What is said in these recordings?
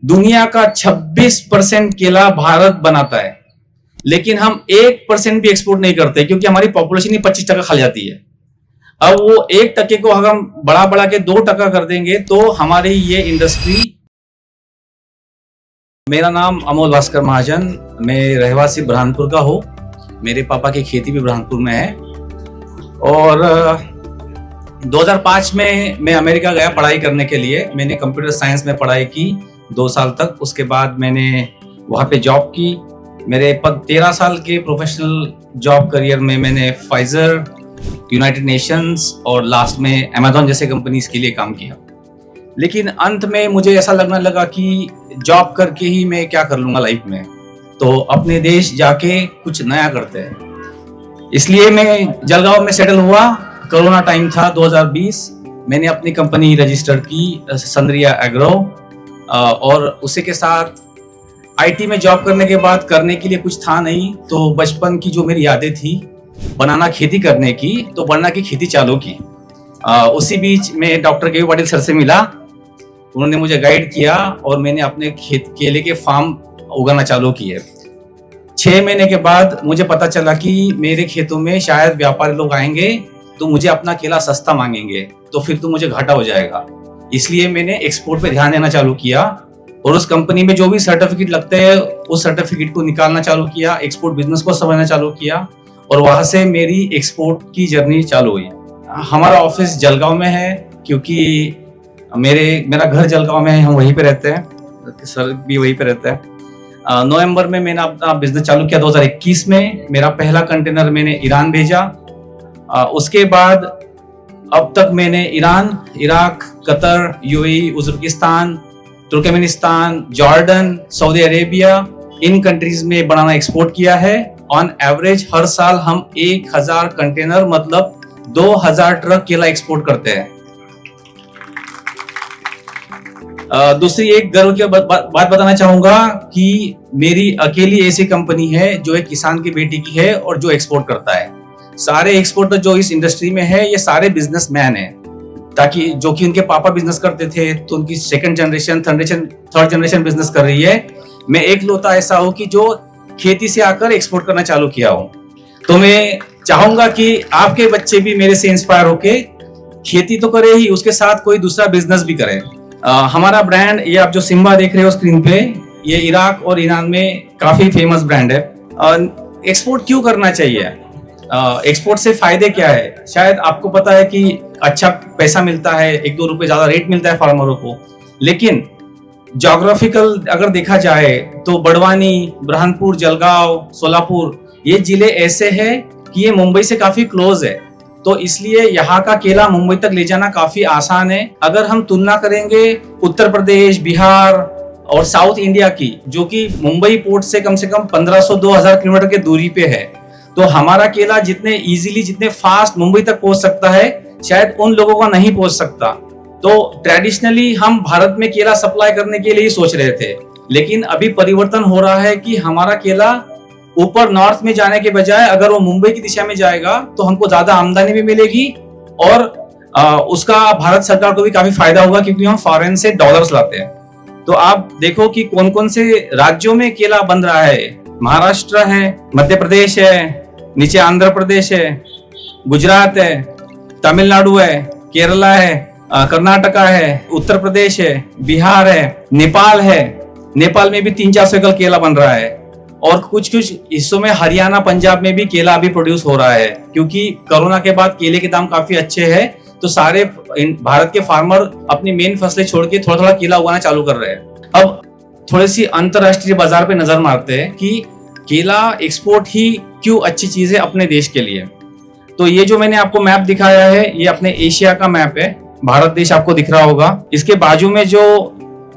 दुनिया का 26% केला भारत बनाता है, लेकिन हम 1% भी एक्सपोर्ट नहीं करते क्योंकि हमारी पॉपुलेशन ही 25% खा जाती है। अब वो 1% को अगर हम बढ़ा के 2% कर देंगे तो हमारी ये इंडस्ट्री। मेरा नाम अमोल भास्कर महाजन, मैं रहवासी बुरहानपुर का हूँ। मेरे पापा की खेती भी बुरहानपुर में है और 2005 में मैं अमेरिका गया पढ़ाई करने के लिए। मैंने कंप्यूटर साइंस में पढ़ाई की 2 साल तक। उसके बाद मैंने वहाँ पे जॉब की। मेरे 13 साल के प्रोफेशनल जॉब करियर में मैंने फाइजर, यूनाइटेड नेशंस और लास्ट में अमेजॉन जैसे कंपनीज के लिए काम किया। लेकिन अंत में मुझे ऐसा लगने लगा कि जॉब करके ही मैं क्या कर लूँगा लाइफ में, तो अपने देश जाके कुछ नया करते हैं। इसलिए मैं जलगांव में सेटल हुआ। कोरोना टाइम था 2020। मैंने अपनी कंपनी रजिस्टर की संद्रिया एग्रो, और उसी के साथ आईटी में जॉब करने के बाद करने के लिए कुछ था नहीं, तो बचपन की जो मेरी यादें थी बनाना खेती करने की, तो बनाना की खेती चालू की। उसी बीच में डॉक्टर के पाटिल सर से मिला। उन्होंने मुझे गाइड किया और मैंने अपने केले के फार्म उगाना चालू किए। 6 महीने के बाद मुझे पता चला कि मेरे खेतों में शायद व्यापारी लोग आएंगे तो मुझे अपना केला सस्ता मांगेंगे, तो फिर तो मुझे घाटा हो जाएगा। इसलिए मैंने एक्सपोर्ट पे ध्यान देना चालू किया और उस कंपनी में जो भी सर्टिफिकेट लगते हैं उस सर्टिफिकेट को निकालना चालू किया, एक्सपोर्ट बिजनेस को समझना चालू किया और वहां से मेरी एक्सपोर्ट की जर्नी चालू हुई। हमारा ऑफिस जलगांव में है क्योंकि मेरा घर जलगांव में है, हम वहीं पे रहते हैं, सर भी वहीं पे रहता है। नवंबर में मैंने अपना बिजनेस चालू किया। 2021 में मेरा पहला कंटेनर मैंने ईरान भेजा। उसके बाद अब तक मैंने Iran, Iraq, Qatar, UAE, Uzbekistan, Turkmenistan, Jordan, Saudi Arabia, इन कंट्रीज में बनाना एक्सपोर्ट किया है। ऑन एवरेज हर साल हम 1000 कंटेनर मतलब 2000 ट्रक केला एक्सपोर्ट करते हैं। दूसरी एक गर्व की बात बताना चाहूंगा कि मेरी अकेली ऐसी कंपनी है जो एक किसान की बेटी की है और जो एक्सपोर्ट करता है। सारे एक्सपोर्टर जो इस इंडस्ट्री में है ये सारे बिजनेसमैन हैं, ताकि जो कि उनके पापा बिजनेस करते थे तो उनकी second generation, third generation business कर रही है। मैं एक लौता ऐसा हूं कि जो खेती से आकर एक्सपोर्ट करना चालू किया हूं। तो मैं चाहूंगा कि आपके बच्चे भी मेरे से इंस्पायर होके खेती तो करे ही, उसके साथ कोई दूसरा बिजनेस भी करे। हमारा ब्रांड, ये आप जो सिम्बा देख रहे हो स्क्रीन पे, ये इराक और ईरान में काफी फेमस ब्रांड है। एक्सपोर्ट क्यों करना चाहिए? एक्सपोर्ट से फायदे क्या है? शायद आपको पता है कि अच्छा पैसा मिलता है, 1-2 रुपए ज्यादा रेट मिलता है फार्मरों को, लेकिन ज्योग्राफिकल अगर देखा जाए तो बड़वानी, बुरहानपुर, जलगांव, सोलापुर ये जिले ऐसे हैं कि ये मुंबई से काफी क्लोज है, तो इसलिए यहाँ का केला मुंबई तक ले जाना काफी आसान है। अगर हम तुलना करेंगे उत्तर प्रदेश, बिहार और साउथ इंडिया की, जो कि मुंबई पोर्ट से कम 1500-2000 किलोमीटर की दूरी पे है, तो हमारा केला जितने इजीली, जितने फास्ट मुंबई तक पहुंच सकता है, शायद उन लोगों का नहीं पहुंच सकता। तो ट्रेडिशनली हम भारत में केला सप्लाई करने के लिए ही सोच रहे थे, लेकिन अभी परिवर्तन हो रहा है कि हमारा केला ऊपर नॉर्थ में जाने के बजाय अगर वो मुंबई की दिशा में जाएगा तो हमको ज्यादा आमदनी भी मिलेगी और उसका भारत सरकार को भी काफी फायदा होगा, क्योंकि हम फॉरेन से डॉलर्स लाते हैं। तो आप देखो कि कौन कौन से राज्यों में केला बन रहा है। महाराष्ट्र है, मध्य प्रदेश है, नीचे आंध्र प्रदेश है, गुजरात है, तमिलनाडु है, केरला है, कर्नाटका है, उत्तर प्रदेश है, बिहार है, नेपाल है। नेपाल में भी 300-400 एकड़ केला बन रहा है और कुछ हिस्सों में हरियाणा, पंजाब में भी केला अभी प्रोड्यूस हो रहा है, क्योंकि कोरोना के बाद केले के दाम काफी अच्छे हैं, तो सारे भारत के फार्मर अपनी मेन फसलें छोड़ के थोड़ा थोड़ा केला उगाना चालू कर रहे हैं। अब थोड़ी सी अंतरराष्ट्रीय बाजार पे नजर मारते हैं कि केला एक्सपोर्ट ही क्यों अच्छी चीज है अपने देश के लिए। तो ये जो मैंने आपको मैप दिखाया है, ये अपने एशिया का मैप है। भारत देश आपको दिख रहा होगा। इसके बाजू में जो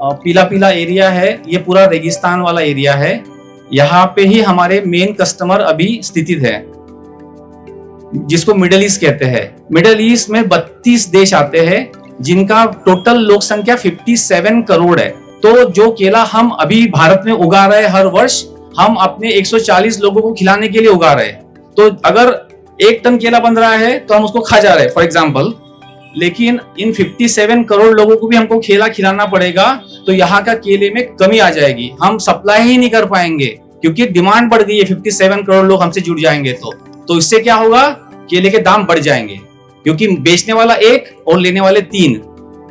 पीला पीला एरिया है, ये पूरा रेगिस्तान वाला एरिया है। यहाँ पे ही हमारे मेन कस्टमर अभी स्थित है, जिसको मिडिल ईस्ट कहते हैं। मिडिल ईस्ट में 32 देश आते हैं, जिनका टोटल लोक संख्या 57 करोड़ है। तो जो केला हम अभी भारत में उगा रहे हैं हर वर्ष, हम अपने 140 लोगों को खिलाने के लिए उगा रहे हैं। तो अगर 1 टन केला बन रहा है तो हम उसको खा जा रहे हैं फॉर एग्जाम्पल, लेकिन इन 57 करोड़ लोगों को भी हमको केला खिलाना पड़ेगा, तो यहाँ का केले में कमी आ जाएगी, हम सप्लाई ही नहीं कर पाएंगे, क्योंकि डिमांड बढ़ गई है। 57 करोड़ लोग हमसे जुड़ जाएंगे तो इससे क्या होगा, केले के दाम बढ़ जाएंगे, क्योंकि बेचने वाला एक और लेने वाले 3।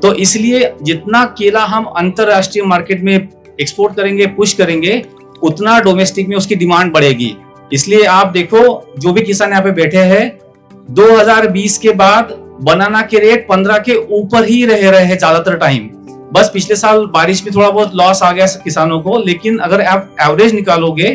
तो इसलिए जितना केला हम अंतरराष्ट्रीय मार्केट में एक्सपोर्ट करेंगे, पुश करेंगे, उतना डोमेस्टिक में उसकी डिमांड बढ़ेगी। इसलिए आप देखो, जो भी किसान यहाँ पे बैठे हैं, 2020 के बाद बनाना के रेट 15 के ऊपर ही रहे हैं ज्यादातर टाइम। बस पिछले साल बारिश में थोड़ा बहुत लॉस आ गया किसानों को, लेकिन अगर आप एवरेज निकालोगे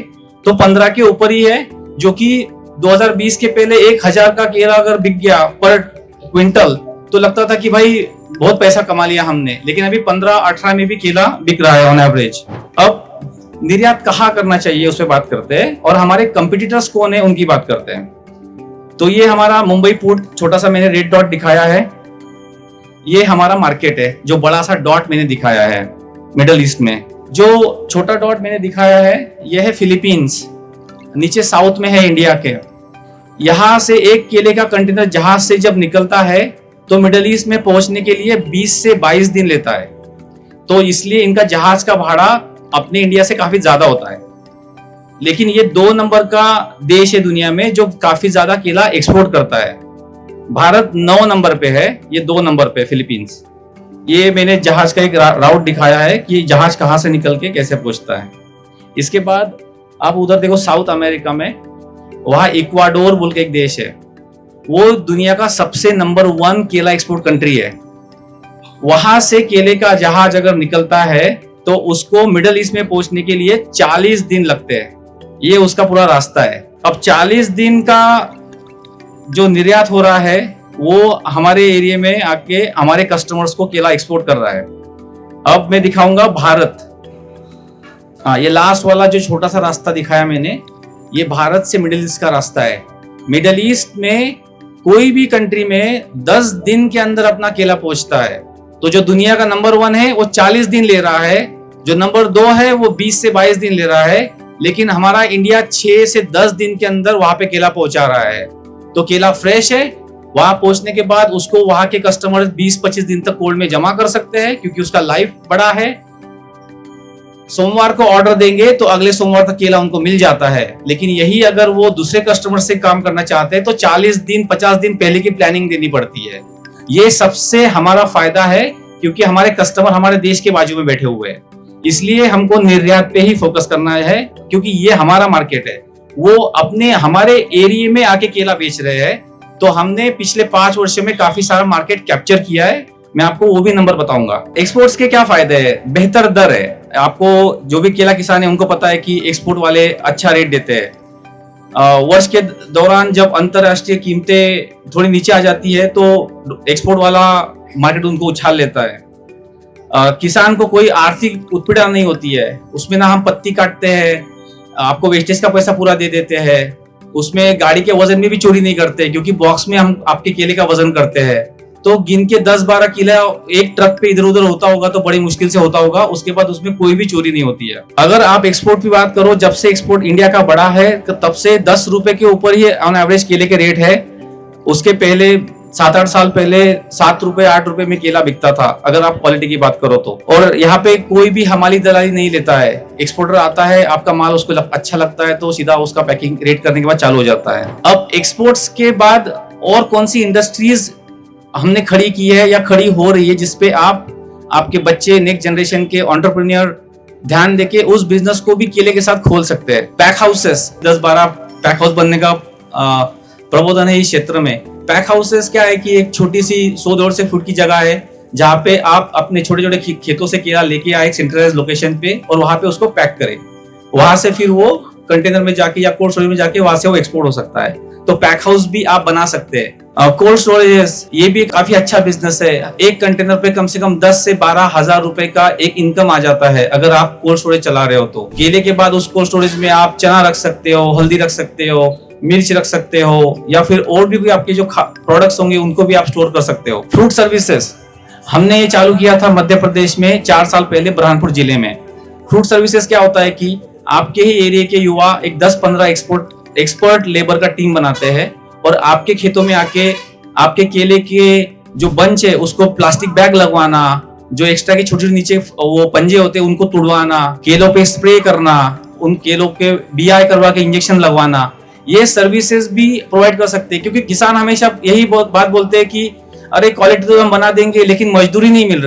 तो 15 के ऊपर ही है, जो कि 2020 के पहले 1000 का केला अगर बिक गया पर क्विंटल तो लगता था कि भाई बहुत पैसा कमा लिया हमने, लेकिन अभी 15-18 में भी केला बिक रहा है ऑन एवरेज। अब निर्यात कहाँ करना चाहिए उस पर बात करते हैं, और हमारे कंपटीटर्स कौन है उनकी बात करते हैं। तो ये हमारा मुंबई पोर्ट, छोटा सा मैंने रेड डॉट दिखाया है, ये हमारा मार्केट है। जो बड़ा सा डॉट मैंने दिखाया है मिडल ईस्ट में, जो छोटा डॉट मैंने दिखाया है, ये है फिलीपींस, नीचे साउथ में है इंडिया के। यहां से एक केले का कंटेनर जहाज से जब निकलता है तो मिडल ईस्ट में पहुंचने के लिए 20 से 22 दिन लेता है, तो इसलिए इनका जहाज का भाड़ा अपने इंडिया से काफी ज्यादा होता है। लेकिन ये 2 नंबर का देश है दुनिया में जो काफी ज्यादा केला एक्सपोर्ट करता है। भारत 9 नंबर पे है, ये 2 नंबर पे फिलीपींस। ये मैंने जहाज का एक राउट दिखाया है कि जहाज कहां से निकल के कैसे पहुंचता है। इसके बाद आप उधर देखो साउथ अमेरिका में, वहां इक्वाडोर बोल के एक देश है, वो दुनिया का सबसे नंबर 1 केला एक्सपोर्ट कंट्री है। वहां से केले का जहाज अगर निकलता है तो उसको मिडल ईस्ट में पहुंचने के लिए 40 दिन लगते हैं, ये उसका पूरा रास्ता है। अब 40 दिन का जो निर्यात हो रहा है वो हमारे एरिया में आके हमारे कस्टमर्स को केला एक्सपोर्ट कर रहा है। अब मैं दिखाऊंगा भारत। हाँ, ये लास्ट वाला जो छोटा सा रास्ता दिखाया मैंने, ये भारत से मिडिल ईस्ट का रास्ता है। मिडिल ईस्ट में कोई भी कंट्री में 10 दिन के अंदर अपना केला पहुंचता है। तो जो दुनिया का नंबर 1 है वो 40 दिन ले रहा है, जो नंबर 2 है वो 20 से 22 दिन ले रहा है, लेकिन हमारा इंडिया 6 से 10 दिन के अंदर वहां पे केला पहुंचा रहा है। तो केला फ्रेश है, वहां पहुंचने के बाद उसको वहां के कस्टमर 20-25 दिन तक कोल्ड में जमा कर सकते हैं, क्योंकि उसका लाइफ बड़ा है। सोमवार को ऑर्डर देंगे तो अगले सोमवार तक केला उनको मिल जाता है। लेकिन यही अगर वो दूसरे कस्टमर से काम करना चाहते हैं तो 40 दिन 50 दिन पहले की प्लानिंग देनी पड़ती है। ये सबसे हमारा फायदा है, क्योंकि हमारे कस्टमर हमारे देश के बाजू में बैठे हुए हैं। इसलिए हमको निर्यात पे ही फोकस करना है, क्योंकि ये हमारा मार्केट है। वो अपने हमारे एरिया में आके केला बेच रहे हैं, तो हमने पिछले 5 वर्षों में काफी सारा मार्केट कैप्चर किया है। मैं आपको वो भी नंबर बताऊंगा। एक्सपोर्ट्स के क्या फायदे हैं? बेहतर दर है। आपको जो भी केला किसान है उनको पता है कि एक्सपोर्ट वाले अच्छा रेट देते हैं। वर्ष के दौरान जब अंतरराष्ट्रीय कीमतें थोड़ी नीचे आ जाती है तो एक्सपोर्ट वाला मार्केट उनको उछाल लेता है। किसान को कोई आर्थिक उत्पीड़न नहीं होती है, उसमें ना हम पत्ती काटते हैं, आपको वेस्टेज का पैसा पूरा दे देते हैं, उसमें गाड़ी के वजन में भी चोरी नहीं करते, क्योंकि बॉक्स में हम आपके केले का वजन करते हैं। तो गिन के 10-12 किलो एक ट्रक पे इधर उधर होता होगा तो बड़ी मुश्किल से होता होगा, उसके बाद उसमें कोई भी चोरी नहीं होती है। अगर आप एक्सपोर्ट की बात करो, जब से एक्सपोर्ट इंडिया का बढ़ा है तब से 10 रुपए के ऊपर ही ऑन एवरेज केले के रेट है। उसके पहले 7-8 साल पहले 7 रुपए 8 रुपए में केला बिकता था, अगर आप क्वालिटी की बात करो तो। और यहाँ पे कोई भी हमारी दलाली नहीं लेता है, एक्सपोर्टर आता है, आपका माल उसको अच्छा लगता है तो सीधा उसका पैकिंग रेट करने के बाद चालू हो जाता है। अब एक्सपोर्ट्स के बाद और कौन सी इंडस्ट्रीज हमने खड़ी की है या खड़ी हो रही है जिसपे आपके बच्चे नेक्स्ट जनरेशन के एंटरप्रेन्योर ध्यान देके उस बिजनेस को भी केले के साथ खोल सकते हैं। पैक हाउसेस, 10-12 पैक हाउस बनने का प्रबोधन है इस क्षेत्र में। पैक हाउसेस क्या है कि एक छोटी सी 100-150 फुट की जगह है जहाँ पे आप अपने छोटे छोटे खेतों से केला लेके आए एक सेंट्रलाइज लोकेशन पे, और वहां पे उसको पैक करें। वहां से फिर वो कंटेनर में जाके या कोल्ड स्टोरेज में जाके वहां से वो एक्सपोर्ट हो सकता है। तो पैक हाउस भी आप बना सकते हैं। कोल्ड स्टोरेजेस, ये भी काफी अच्छा बिजनेस है। एक कंटेनर पे कम से कम 10 से 12 हजार रुपए का एक इनकम आ जाता है अगर आप कोल्ड स्टोरेज चला रहे हो तो। केले के बाद उस कोल्ड स्टोरेज में आप चना रख सकते हो, हल्दी रख सकते हो, मिर्च रख सकते हो, या फिर और भी आपके जो प्रोडक्ट्स होंगे उनको भी आप स्टोर कर सकते हो। फ्रूट सर्विसेज हमने ये चालू किया था मध्य प्रदेश में 4 साल पहले बुरहानपुर जिले में। फ्रूट सर्विसेज क्या होता है कि आपके ही एरिया के युवा एक 10-15 एक्सपर्ट लेबर का टीम बनाते हैं और आपके खेतों में आके आपके केले के जो बंच है उसको प्लास्टिक बैग लगवाना, जो एक्स्ट्रा के छोटे नीचे वो पंजे होते हैं उनको तुड़वाना, केलों पे स्प्रे करना, उन केलों के बीआई करवा के इंजेक्शन लगवाना, ये सर्विसेज भी प्रोवाइड कर सकते हैं। क्योंकि किसान हमेशा यही बात बोलते हैं कि अरे क्वालिटी तो हम बना देंगे लेकिन मजदूरी नहीं मिल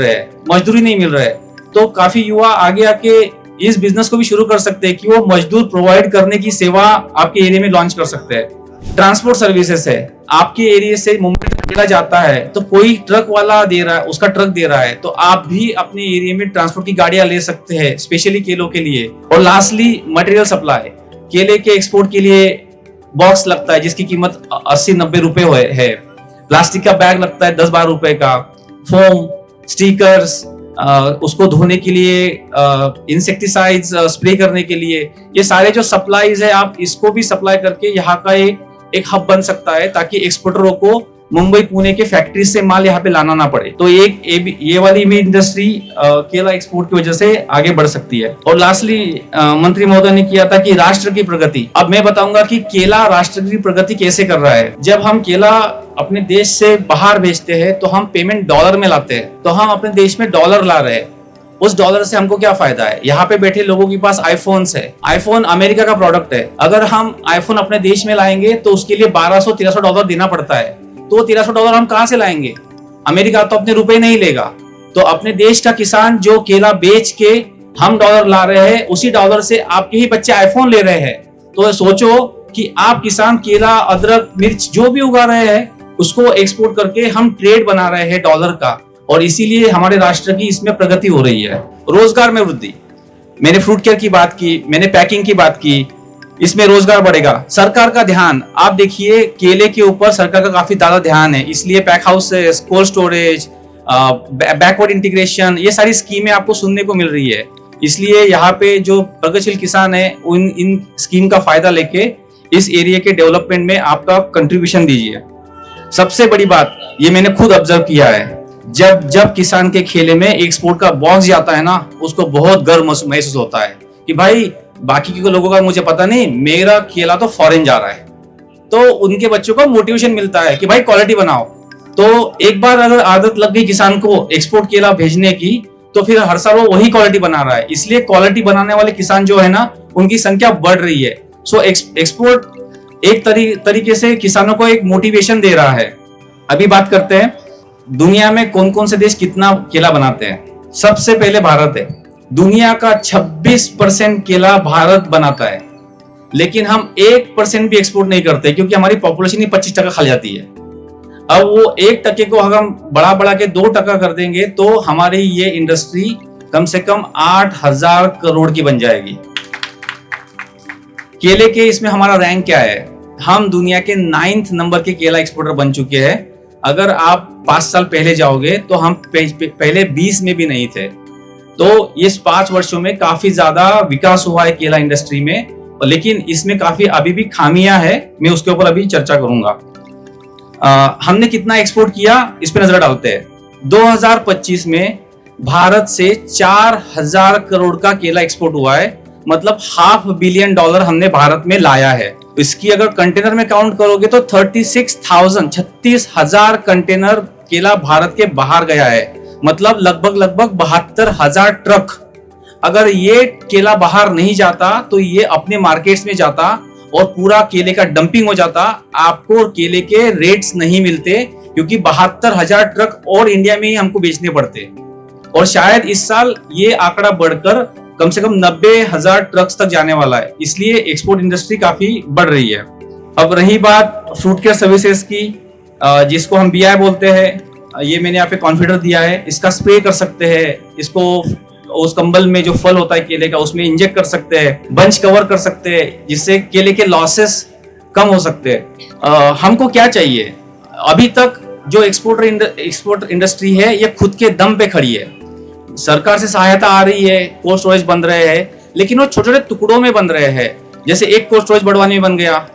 रहा है। तो काफी युवा आगे आके इस बिजनेस को भी शुरू कर सकते हैं कि वो मजदूर प्रोवाइड करने की सेवा आपके एरिया में लॉन्च कर सकते हैं। ट्रांसपोर्ट सर्विसेज है, आपके एरिया से मुंबई तक केला जाता है तो कोई ट्रक वाला दे रहा है, उसका ट्रक दे रहा है, तो आप भी अपने एरिया में ट्रांसपोर्ट की गाड़ियां ले सकते हैं स्पेशली केलों के लिए। और लास्टली मटेरियल सप्लाई, केले के एक्सपोर्ट के लिए बॉक्स लगता है जिसकी कीमत 80-90 रुपए है, प्लास्टिक का बैग लगता है 10-12 रुपए का, फोम, स्टिकर्स, उसको धोने के लिए, इंसेक्टिसाइड्स स्प्रे करने के लिए, ये सारे जो सप्लाईज है आप इसको भी सप्लाई करके यहाँ का एक हब बन सकता है ताकि एक्सपोर्टरों को मुंबई पुणे के फैक्ट्री से माल यहाँ पे लाना ना पड़े। तो ये वाली भी इंडस्ट्री केला एक्सपोर्ट की वजह से आगे बढ़ सकती है। और लास्टली मंत्री महोदय ने किया था कि राष्ट्र की प्रगति। अब मैं बताऊंगा कि केला राष्ट्र की प्रगति कैसे कर रहा है। जब हम केला अपने देश से बाहर भेजते हैं तो हम पेमेंट डॉलर में लाते हैं, तो हम अपने देश में डॉलर ला रहे हैं। उस डॉलर से हमको क्या फायदा है? यहाँ पे बैठे लोगों के पास आईफोन्स है, आईफोन अमेरिका का प्रोडक्ट है, अगर हम आईफोन अपने देश में लाएंगे तो उसके लिए $1200-1300 देना पड़ता है। तो $1300 हम कहां से लाएंगे? अमेरिका तो अपने रुपए नहीं लेगा। तो अपने देश का किसान जो केला बेच के हम डॉलर ला रहे हैं, उसी डॉलर से आपके ही बच्चे आईफोन ले रहे हैं। तो सोचो कि आप किसान केला, अदरक, मिर्च जो भी उगा रहे हैं उसको एक्सपोर्ट करके हम ट्रेड बना रहे हैं डॉलर का, और इसीलिए हमारे राष्ट्र की इसमें प्रगति हो रही है। रोजगार में वृद्धि, मैंने फ्रूट केयर की बात की, मैंने पैकिंग की बात की, इसमें रोजगार बढ़ेगा। सरकार का ध्यान, आप देखिए केले के ऊपर सरकार का काफी ज्यादा ध्यान है, इसलिए pack houses, cold storage, backward integration, ये सारी स्कीमें आपको सुनने को मिल रही है। इसलिए यहाँ पे जो प्रगतिशील किसान है इन स्कीम का फायदा लेके इस एरिया के डेवलपमेंट में आपका कंट्रीब्यूशन दीजिए। सबसे बड़ी बात ये मैंने खुद ऑब्जर्व किया है, जब किसान के खेले में एक्सपोर्ट का बॉक्स जाता है ना, उसको बहुत गर्व महसूस होता है कि भाई बाकी के लोगों का मुझे पता नहीं, मेरा केला तो फॉरेन जा रहा है। तो उनके बच्चों को मोटिवेशन मिलता है कि भाई क्वालिटी बनाओ। तो एक बार अगर आदत लग गई किसान को एक्सपोर्ट केला भेजने की, तो फिर हर साल वो वही क्वालिटी बना रहा है। इसलिए क्वालिटी बनाने वाले किसान जो है ना, उनकी संख्या बढ़ रही है। सो एक्सपोर्ट एक तरीके से किसानों को एक मोटिवेशन दे रहा है। अभी बात करते हैं दुनिया में कौन कौन से देश कितना केला बनाते हैं। सबसे पहले भारत है। दुनिया का 26% केला भारत बनाता है, लेकिन हम 1% भी एक्सपोर्ट नहीं करते क्योंकि हमारी पॉपुलेशन ही 25% खा जाती है। अब वो 1% को हम बढ़ा के 2% कर देंगे तो हमारी ये इंडस्ट्री कम से कम 8,000 करोड़ की बन जाएगी। केले के इसमें हमारा रैंक क्या है? हम दुनिया के 9th नंबर के केला एक्सपोर्टर बन चुके हैं। अगर आप 5 साल पहले जाओगे तो हम पहले 20 में भी नहीं थे। तो इस 5 वर्षों में काफी ज्यादा विकास हुआ है केला इंडस्ट्री में, लेकिन इसमें काफी अभी भी खामियां है। मैं उसके ऊपर अभी चर्चा करूंगा। हमने कितना एक्सपोर्ट किया इस पे नजर डालते हैं। 2025 में भारत से 4,000 करोड़ का केला एक्सपोर्ट हुआ है, मतलब $500 बिलियन हमने भारत में लाया है। इसकी अगर कंटेनर में काउंट करोगे तो 36,000 कंटेनर केला भारत के बाहर गया है, मतलब लगभग 72,000 ट्रक। अगर ये केला बाहर नहीं जाता तो ये अपने मार्केट्स में जाता और पूरा केले का डंपिंग हो जाता। आपको केले के रेट्स नहीं मिलते क्योंकि 72,000 ट्रक और इंडिया में ही हमको बेचने पड़ते, और शायद इस साल ये आंकड़ा बढ़कर कम से कम 90,000 ट्रक्स तक जाने वाला है। इसलिए एक्सपोर्ट इंडस्ट्री काफी बढ़ रही है। अब रही बात फ्रूट केयर सर्विसेज की, जिसको हम बीआई बोलते हैं, ये मैंने यहाँ पे कॉन्फिडर दिया है। इसका स्प्रे कर सकते हैं, इसको उस कंबल में जो फल होता है केले का उसमें इंजेक्ट कर सकते हैं, बंच कवर कर सकते हैं, जिससे केले के लॉसेस कम हो सकते हैं। हमको क्या चाहिए? अभी तक जो एक्सपोर्ट इंडस्ट्री है ये खुद के दम पे खड़ी है। सरकार से सहायता आ रही है, कोल्ड स्टोरेज बन रहे हैं, लेकिन वो छोटे छोटे टुकड़ों में बन रहे हैं। जैसे एक कोल्ड स्टोरेज बड़वानी में बन गया,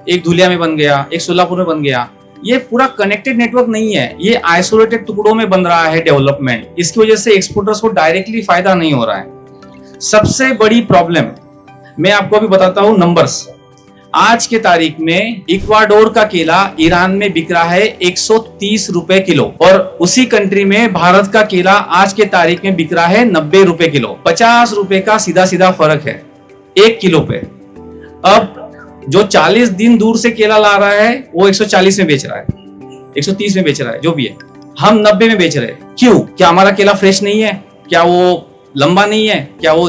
एक धुलिया में बन गया, एक सोलापुर में बन गया। ये पूरा कनेक्टेड नेटवर्क नहीं है, ये आइसोलेटेड टुकड़ों में बन रहा है डेवलपमेंट। इसकी वजह से एक्सपोर्टर्स को डायरेक्टली फायदा नहीं हो रहा है। सबसे बड़ी प्रॉब्लम मैं आपको अभी बताता हूँ, नंबर्स। आज के तारीख में इक्वाडोर का केला ईरान में बिक रहा है 130 रुपए किलो, और उसी कंट्री में भारत का केला आज के तारीख में बिक रहा है 90 रुपए किलो। 50 रुपए का सीधा सीधा फर्क है 1 किलो पे। अब जो 40 दिन दूर से केला ला रहा है वो 140 में बेच रहा है, 130 में बेच रहा है, जो भी है। हम 90 में बेच रहे हैं। क्यों? क्या हमारा केला फ्रेश नहीं है? क्या वो लंबा नहीं है? क्या वो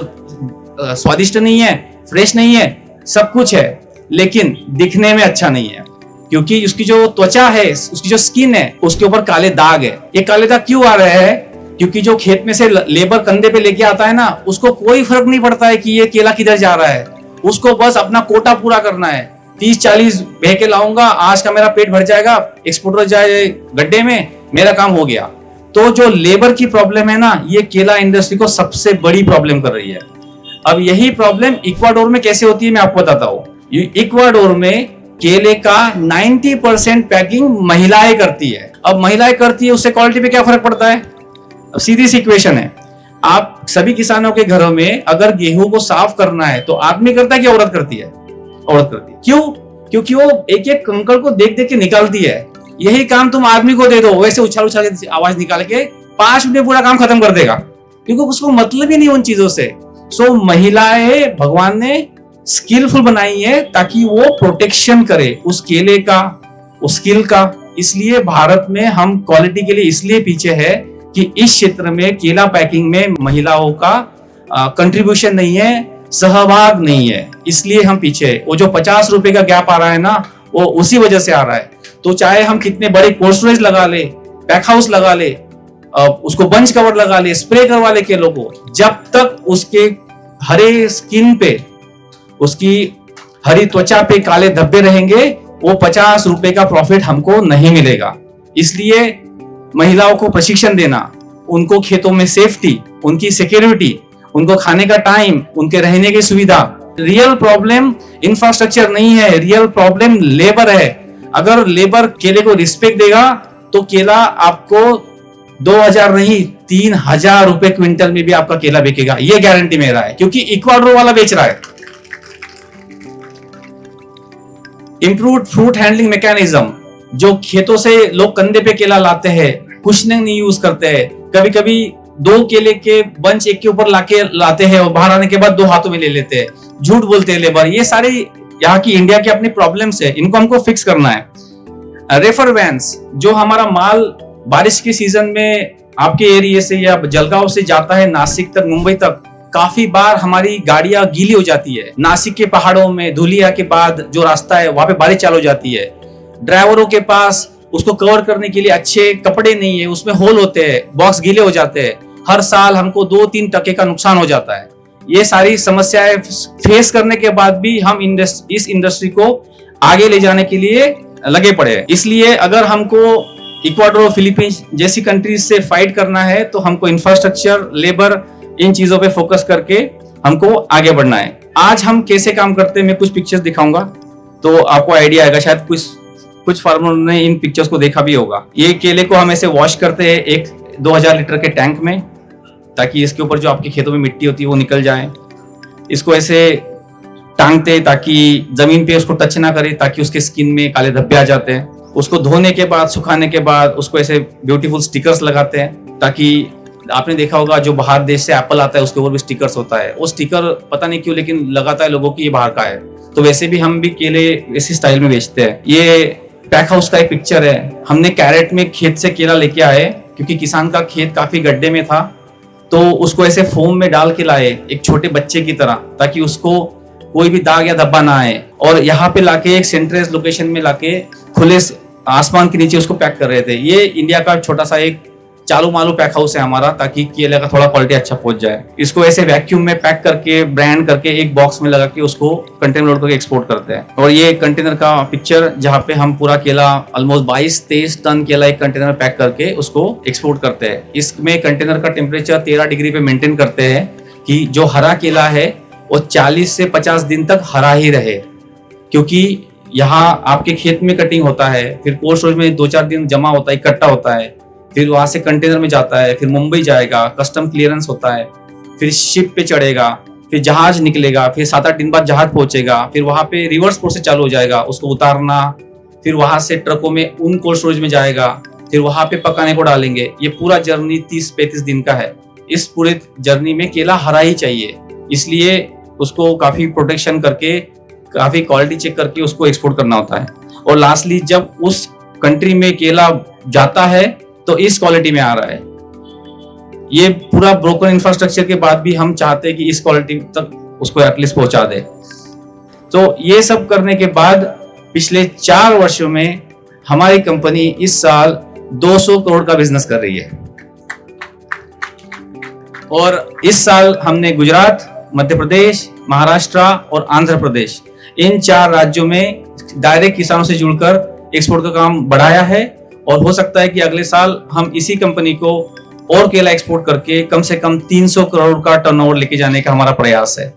स्वादिष्ट नहीं है? फ्रेश नहीं है? सब कुछ है, लेकिन दिखने में अच्छा नहीं है, क्योंकि उसकी जो त्वचा है, उसकी जो स्किन है, उसके ऊपर काले दाग है। ये काले दाग क्यों आ रहे हैं? क्योंकि जो खेत में से लेबर कंधे पे लेके आता है ना, उसको कोई फर्क नहीं पड़ता है कि ये केला किधर जा रहा है। उसको बस अपना कोटा पूरा करना है। 30-40 बह के लाऊंगा, आज का मेरा पेट भर जाएगा, एक्सपोर्टर जाए गड्ढे में, मेरा काम हो गया। तो जो लेबर की प्रॉब्लम है ना, ये केला इंडस्ट्री को सबसे बड़ी प्रॉब्लम कर रही है। अब यही प्रॉब्लम इक्वाडोर में कैसे होती है मैं आपको बताता हूँ। इक्वाडोर में केले का 90% पैकिंग महिलाएं करती है। अब महिलाएं करती है, उससे क्वालिटी पे क्या फर्क पड़ता है? अब सीधी सी इक्वेशन है। आप सभी किसानों के घरों में अगर गेहूं को साफ करना है तो आदमी करता है कि औरत करती है? औरत करती है। क्यों? क्योंकि वो एक एक कंकड़ को देख देख के निकालती है। यही काम तुम आदमी को दे दो, वैसे उछाल उछाल के आवाज निकाल के 5 मिनट में पूरा काम खत्म कर देगा, क्योंकि उसको मतलब ही नहीं उन चीजों से। सो महिलाएं भगवान ने स्किलफुल बनाई है ताकि वो प्रोटेक्शन करे उस केले का, उस स्किल का। इसलिए भारत में हम क्वालिटी के लिए इसलिए पीछे है कि इस क्षेत्र में केला पैकिंग में महिलाओं का कंट्रीब्यूशन नहीं है, सहभाग नहीं है, इसलिए हम पीछे है। वो जो 50 रुपए का गैप आ रहा है ना, वो उसी वजह से आ रहा है। तो चाहे हम कितने बड़े कोल्ड स्टोरेज लगा ले, पैक हाउस लगा ले, उसको बंच कवर लगा ले, स्प्रे करवा ले केलों को, जब तक उसके हरे स्किन पे, उसकी हरी त्वचा पे काले धब्बे रहेंगे, वो 50 रुपए का प्रॉफिट हमको नहीं मिलेगा। इसलिए महिलाओं को प्रशिक्षण देना, उनको खेतों में सेफ्टी, उनकी सिक्योरिटी, उनको खाने का टाइम, उनके रहने की सुविधा। रियल प्रॉब्लम इंफ्रास्ट्रक्चर नहीं है, रियल प्रॉब्लम लेबर है। अगर लेबर केले को रिस्पेक्ट देगा तो केला आपको 2000 नहीं 3000 रुपए क्विंटल में भी आपका केला बिकेगा, ये गारंटी मेरा है, क्योंकि इक्वाडोर वाला बेच रहा है। इंप्रूव्ड फ्रूट हैंडलिंग मैकेनिज्म, जो खेतों से लोग कंधे पे केला लाते हैं, कुशनिंग नहीं यूज करते हैं, कभी कभी 2 केले के बंच एक के ऊपर लाते हैं और बाहर आने के बाद 2 हाथों में ले लेते हैं, झूठ बोलते हैं लेबर। ये सारी यहाँ की इंडिया की अपनी प्रॉब्लम्स है, इनको हमको फिक्स करना है। रेफर वैन्स, जो हमारा माल बारिश के सीजन में आपके एरिया से या जलगांव से जाता है नासिक तक, मुंबई तक, काफी बार हमारी गाड़ियां गीली हो जाती है। नासिक के पहाड़ों में धुलिया के बाद जो रास्ता है वहां पे बारिश चालू हो जाती है। ड्राइवरों के पास उसको कवर करने के लिए अच्छे कपड़े नहीं है, उसमें होल होते हैं, बॉक्स गीले हो जाते हैं। हर साल हमको 2-3% का नुकसान हो जाता है। ये सारी समस्याएं फेस करने के बाद भी हम इस इंडस्ट्री को आगे ले जाने के लिए लगे पड़े हैं। इसलिए अगर हमको इक्वाडोर और फिलीपींस जैसी कंट्रीज से फाइट करना है तो हमको इंफ्रास्ट्रक्चर, लेबर, इन चीजों पे फोकस करके हमको आगे बढ़ना है। आज हम कैसे काम करते हैं मैं कुछ पिक्चर्स दिखाऊंगा तो आपको आइडिया आएगा। शायद कुछ फार्मर ने इन पिक्चर्स को देखा भी होगा। ये केले को हम ऐसे वॉश करते हैं एक 2000 लीटर के टैंक में, ताकि इसके ऊपर जो आपके खेतों में मिट्टी होती है वो निकल जाए। इसको ऐसे टांगते ताकि जमीन पे उसको टच ना करे, ताकि उसके स्किन में काले धब्बे आ जाते हैं। उसको धोने के बाद, सुखाने के बाद उसको ऐसे ब्यूटीफुल स्टिकर्स लगाते हैं, ताकि आपने देखा होगा जो बाहर देश से एप्पल आता है उसके ऊपर भी स्टिकर्स होता है। वो स्टिकर पता नहीं क्यों लेकिन लगाता है लोगों की ये बाहर का है। तो वैसे भी हम भी केले इसी स्टाइल में बेचते हैं। ये पैक हाउस का एक पिक्चर है। हमने कैरेट में खेत से केला लेके आए, क्योंकि किसान का खेत काफी गड्ढे में था, तो उसको ऐसे फोम में डाल के लाए एक छोटे बच्चे की तरह, ताकि उसको कोई भी दाग या धब्बा ना आए। और यहाँ पे लाके एक सेंट्रलाइज्ड लोकेशन में लाके खुले आसमान के नीचे उसको पैक कर रहे थे। ये इंडिया का छोटा सा एक चालू मालू पैक हाउस है हमारा, ताकि केले का थोड़ा क्वालिटी अच्छा पहुंच जाए। इसको ऐसे वैक्यूम में पैक करके, ब्रांड करके, एक बॉक्स में लगा के उसको कंटेनर लोड करके एक्सपोर्ट करते हैं। और ये कंटेनर का पिक्चर जहाँ पे हम पूरा केला ऑलमोस्ट 22-23 टन केला एक कंटेनर में पैक करके उसको एक्सपोर्ट करते हैं। इसमें कंटेनर का टेम्परेचर 13 डिग्री पे मेंटेन करते हैं कि जो हरा केला है वो 40 से 50 दिन तक हरा ही रहे, क्योंकि यहाँ आपके खेत में कटिंग होता है, फिर कोल्ड स्टोरेज में 2-4 दिन जमा होता है, इकट्ठा होता है, फिर वहां से कंटेनर में जाता है, फिर मुंबई जाएगा, कस्टम क्लियरेंस होता है, फिर शिप पे चढ़ेगा, फिर जहाज निकलेगा, फिर 7-8 दिन बाद जहाज पहुंचेगा, फिर वहां पे रिवर्स प्रोसेस चालू हो जाएगा, उसको उतारना, फिर वहां से ट्रकों में उन कोल्ड स्टोरेज में जाएगा, फिर वहां पे पकाने को डालेंगे। ये पूरा जर्नी 30-35 दिन का है। इस पूरे जर्नी में केला हरा ही चाहिए, इसलिए उसको काफी प्रोटेक्शन करके, काफी क्वालिटी चेक करके उसको एक्सपोर्ट करना होता है। और लास्टली जब उस कंट्री में केला जाता है तो इस क्वालिटी में आ रहा है। ये पूरा ब्रोकन इंफ्रास्ट्रक्चर के बाद भी हम चाहते हैं कि इस क्वालिटी तक उसको एटलीस्ट पहुंचा दे। तो ये सब करने के बाद पिछले 4 वर्षों में हमारी कंपनी इस साल 200 करोड़ का बिजनेस कर रही है। और इस साल हमने गुजरात, मध्य प्रदेश, महाराष्ट्र और आंध्र प्रदेश, इन 4 राज्यों में डायरेक्ट किसानों से जुड़कर एक्सपोर्ट का काम बढ़ाया है। और हो सकता है कि अगले साल हम इसी कंपनी को और केला एक्सपोर्ट करके कम से कम 300 करोड़ का टर्नओवर लेके जाने का हमारा प्रयास है।